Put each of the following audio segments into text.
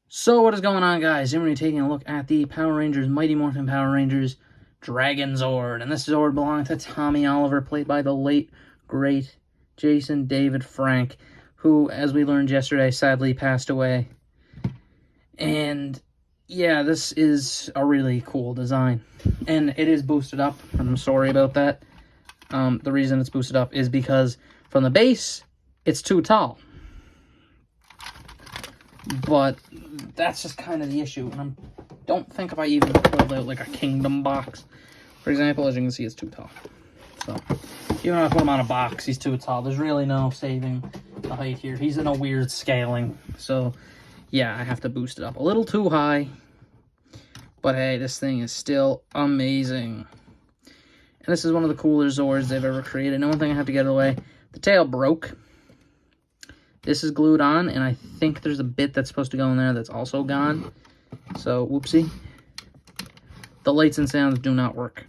So what is going on, guys? I'm going to be taking a look at the Power Rangers Mighty Morphin Power Rangers Dragonzord. And this Zord belonged to Tommy Oliver, played by the late, great Jason David Frank, who, as we learned yesterday, sadly passed away. And yeah, this is a really cool design. And it is boosted up. I'm sorry about that. The reason it's boosted up is because from the base, it's too tall. But that's just kind of the issue. And I don't think if I even pulled out like a Kingdom box, for example, as you can see, it's too tall. So even if I put him on a box, he's too tall. There's really no saving the height here. He's in a weird scaling. So yeah, I have to boost it up a little too high. But hey, this thing is still amazing. And this is one of the cooler Zords they've ever created. And one thing I have to get away, the tail broke. This is glued on, and I think there's a bit that's supposed to go in there that's also gone. So, whoopsie. The lights and sounds do not work.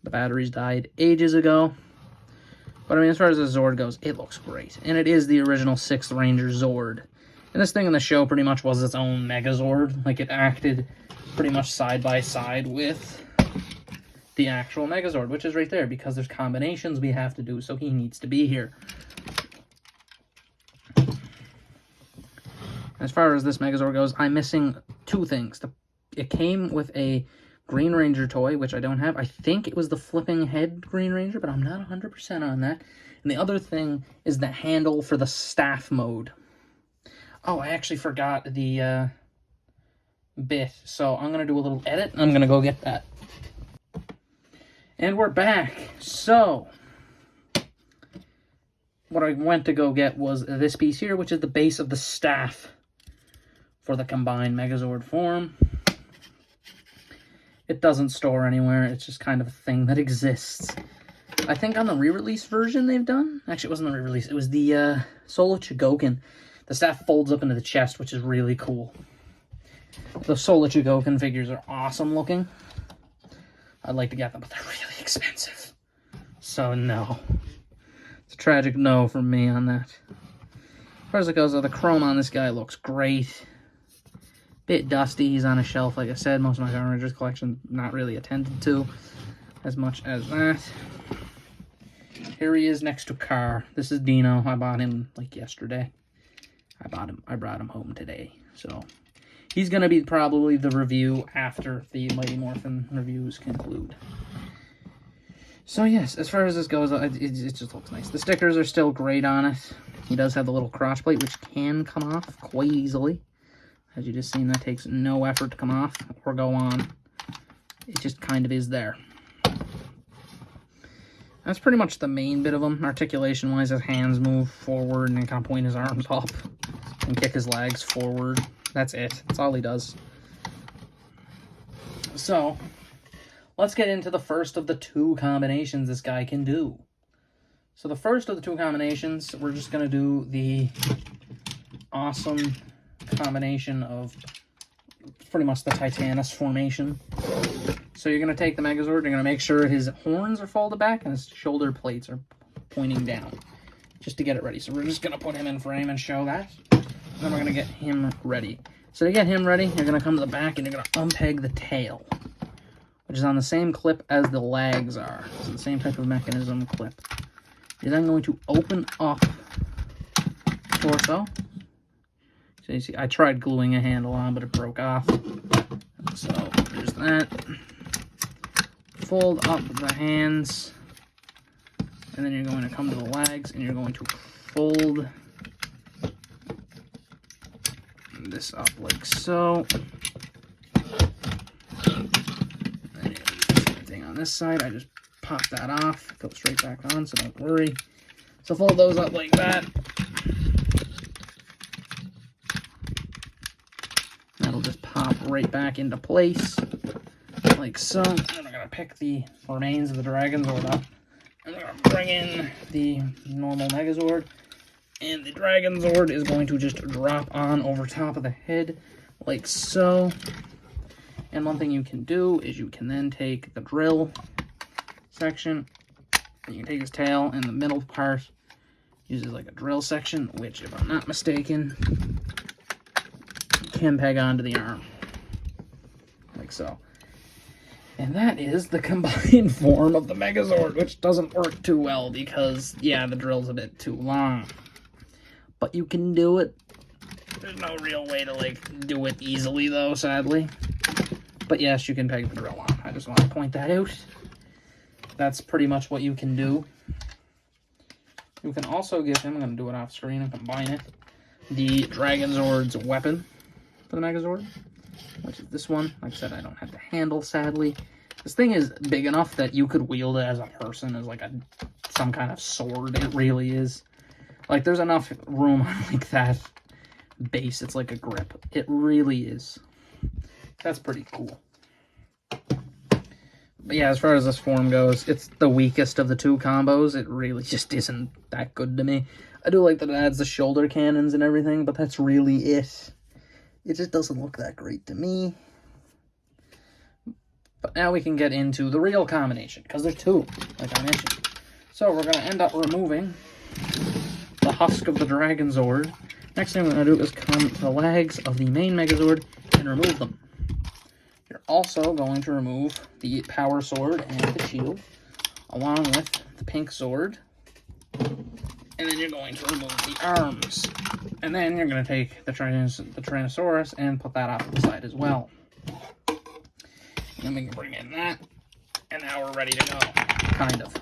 The batteries died ages ago. But, I mean, as far as the Zord goes, it looks great. And it is the original 6th Ranger Zord. And this thing in the show pretty much was its own Megazord. Like, it acted pretty much side by side with the actual Megazord, which is right there, because there's combinations we have to do, so he needs to be here. As far as this Megazord goes, I'm missing two things. It came with a Green Ranger toy, which I don't have. I think it was the flipping head Green Ranger, but I'm not 100% on that. And the other thing is the handle for the staff mode. Oh, I actually forgot the bit, so I'm going to do a little edit, and I'm going to go get that. And we're back. So what I went to go get was this piece here, which is the base of the staff for the combined Megazord form. It doesn't store anywhere. It's just kind of a thing that exists. I think on the re-release version they've done. Actually, it wasn't the re-release. It was the Solo Chigoken. The staff folds up into the chest, which is really cool. The Solo Chigoken figures are awesome looking. I'd like to get them, but they're really expensive. So no. It's a tragic no from me on that. As far as it goes, the chrome on this guy looks great. Bit dusty. He's on a shelf, like I said. Most of my Power Rangers collection not really attended to as much as that. Here he is next to Car. This is Dino. I bought him like yesterday. I brought him home today. So he's gonna be probably the review after the Mighty Morphin reviews conclude. So yes, as far as this goes, it just looks nice. The stickers are still great on it. He does have the little crotch plate, which can come off quite easily. As you just seen, that takes no effort to come off or go on. It just kind of is there. That's pretty much the main bit of him. Articulation wise, his hands move forward and he can point his arms up and kick his legs forward. That's it. That's all he does. So, let's get into the first of the two combinations this guy can do. So the first of the two combinations, we're just going to do the awesome combination of pretty much the Titanus formation. So you're going to take the Megazord, you're going to make sure his horns are folded back and his shoulder plates are pointing down, just to get it ready. So we're just going to put him in frame and show that. And then we're going to get him ready. So to get him ready, you're going to come to the back and you're going to unpeg the tail, which is on the same clip as the legs are. So the same type of mechanism clip. You're then going to open up the torso. So you see, I tried gluing a handle on, but it broke off. So there's that. Fold up the hands. And then you're going to come to the legs and you're going to fold this up like so. And same thing on this side. I just pop that off. Go straight back on, so don't worry. So fold those up like that. That'll just pop right back into place, like so. And then we're going to pick the remains of the Dragonzord up. And we're going to bring in the normal Megazord. And the Dragonzord is going to just drop on over top of the head, like so. And one thing you can do is you can then take the drill section, and you can take his tail, and the middle part uses like a drill section, which, if I'm not mistaken, can peg onto the arm. Like so. And that is the combined form of the Megazord, which doesn't work too well because, yeah, the drill's a bit too long. But you can do it. There's no real way to, like, do it easily, though, sadly. But yes, you can peg the drill on. I just want to point that out. That's pretty much what you can do. You can also give him, I'm going to do it off screen and combine it, the Dragonzord's weapon for the Megazord, which is this one. Like I said, I don't have the handle, sadly. This thing is big enough that you could wield it as a person, as like some kind of sword. It really is. Like, there's enough room on like that base. It's like a grip. It really is. That's pretty cool. But yeah, as far as this form goes, it's the weakest of the two combos. It really just isn't that good to me. I do like that it adds the shoulder cannons and everything, but that's really it. It just doesn't look that great to me. But now we can get into the real combination, because there's two, like I mentioned. So we're going to end up removing the husk of the Dragonzord. Next thing we're going to do is come to the legs of the main Megazord and remove them. You're also going to remove the power sword and the shield, along with the pink sword. And then you're going to remove the arms. And then you're going to take the Tyrannosaurus and put that off to the side as well. And then we can bring in that. And now we're ready to go. Kind of.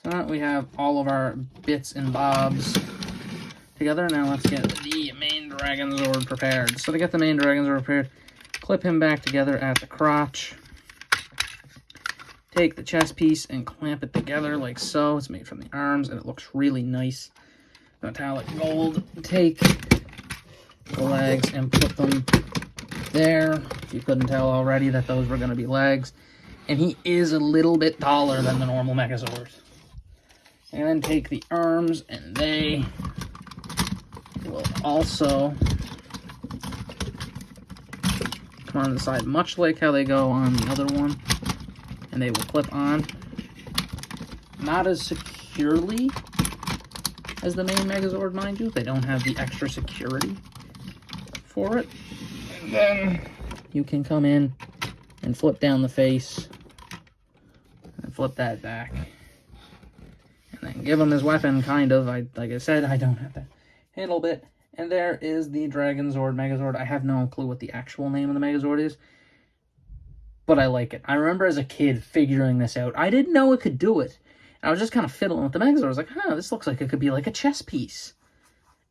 So now we have all of our bits and bobs together. Now let's get the main Dragonzord prepared. So to get the main Dragonzord prepared, clip him back together at the crotch. Take the chest piece and clamp it together like so. It's made from the arms and it looks really nice. Metallic gold. Take the legs and put them there. If you couldn't tell already that those were going to be legs. And he is a little bit taller than the normal Megazord. And then take the arms and they will also come on the side, much like how they go on the other one. And they will clip on. Not as securely as the main Megazord, mind you. They don't have the extra security for it. And then you can come in and flip down the face and flip that back. And then give him his weapon, kind of. Like I said, I don't have the handle bit. And there is the Dragonzord Megazord. I have no clue what the actual name of the Megazord is. But I like it. I remember as a kid figuring this out. I didn't know it could do it. And I was just kind of fiddling with the Megazord. I was like, huh, this looks like it could be like a chess piece.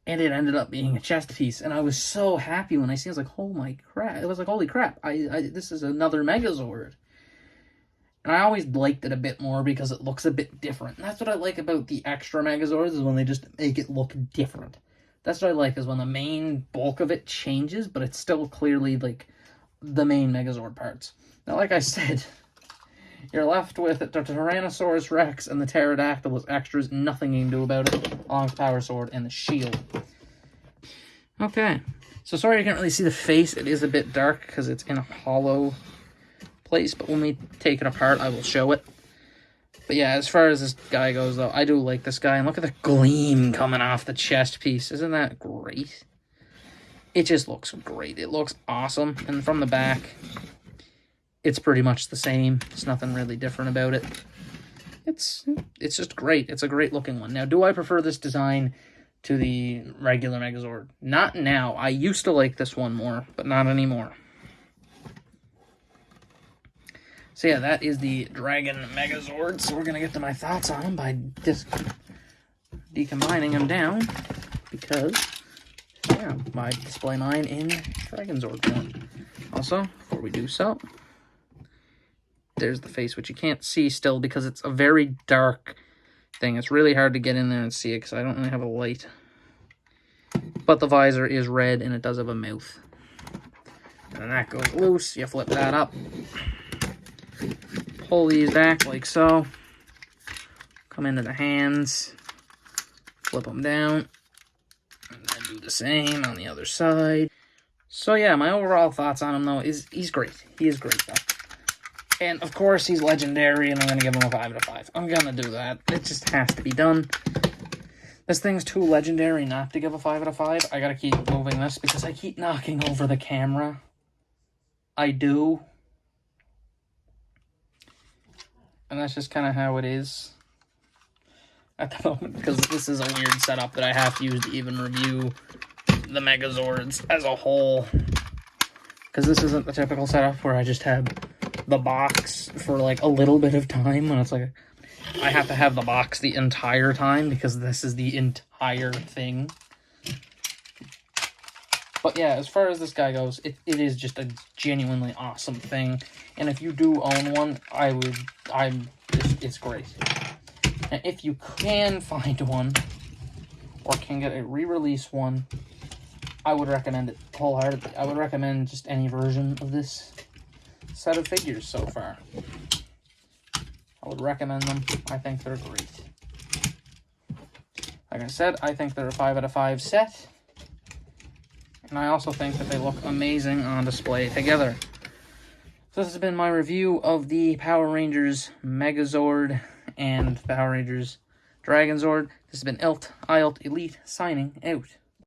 And it ended up being a chest piece. And I was so happy when I seen it. I was like, oh my crap. It was like, holy crap. This is another Megazord. And I always liked it a bit more because it looks a bit different. And that's what I like about the extra Megazords, is when they just make it look different. That's what I like, is when the main bulk of it changes, but it's still clearly like the main Megazord parts. Now, like I said, you're left with the Tyrannosaurus Rex and the Pterodactyl as extras. Nothing you can do about it, along with the power sword and the shield. Okay. So sorry you can't really see the face. It is a bit dark because it's in a hollow place. But when we take it apart, I will show it. But yeah, as far as this guy goes, though, I do like this guy. And look at the gleam coming off the chest piece. Isn't that great? It just looks great. It looks awesome. And from the back, it's pretty much the same. There's nothing really different about it. It's just great. It's a great looking one. Now, do I prefer this design to the regular Megazord? Not now. I used to like this one more, but not anymore. So yeah, that is the Dragon Megazord. So we're going to get to my thoughts on him by just decombining him down. Because, yeah, I display mine in Dragonzord form. Also, before we do so, there's the face, which you can't see still because it's a very dark thing. It's really hard to get in there and see it because I don't really have a light. But the visor is red and it does have a mouth. And that goes loose. You flip that up. Pull these back like so. Come into the hands. Flip them down. And then do the same on the other side. So yeah, my overall thoughts on him though is he's great. He is great though. And of course he's legendary and I'm going to give him a 5 out of 5. I'm going to do that. It just has to be done. The This thing's too legendary not to give a 5 out of 5. I gotta keep moving this because I keep knocking over the camera. I do. And that's just kind of how it is at the moment, because this is a weird setup that I have to use to even review the Megazords as a whole. Because this isn't the typical setup where I just have the box for like a little bit of time, when it's like I have to have the box the entire time because this is the entire thing. But yeah, as far as this guy goes, it is just a genuinely awesome thing. And if you do own one, it's great. And if you can find one, or can get a re-release one, I would recommend it wholeheartedly. I would recommend just any version of this set of figures so far. I would recommend them. I think they're great. Like I said, I think they're a 5 out of 5 set. And I also think that they look amazing on display together. So this has been my review of the Power Rangers Megazord and Power Rangers Dragonzord. This has been Eilt, Elite, signing out.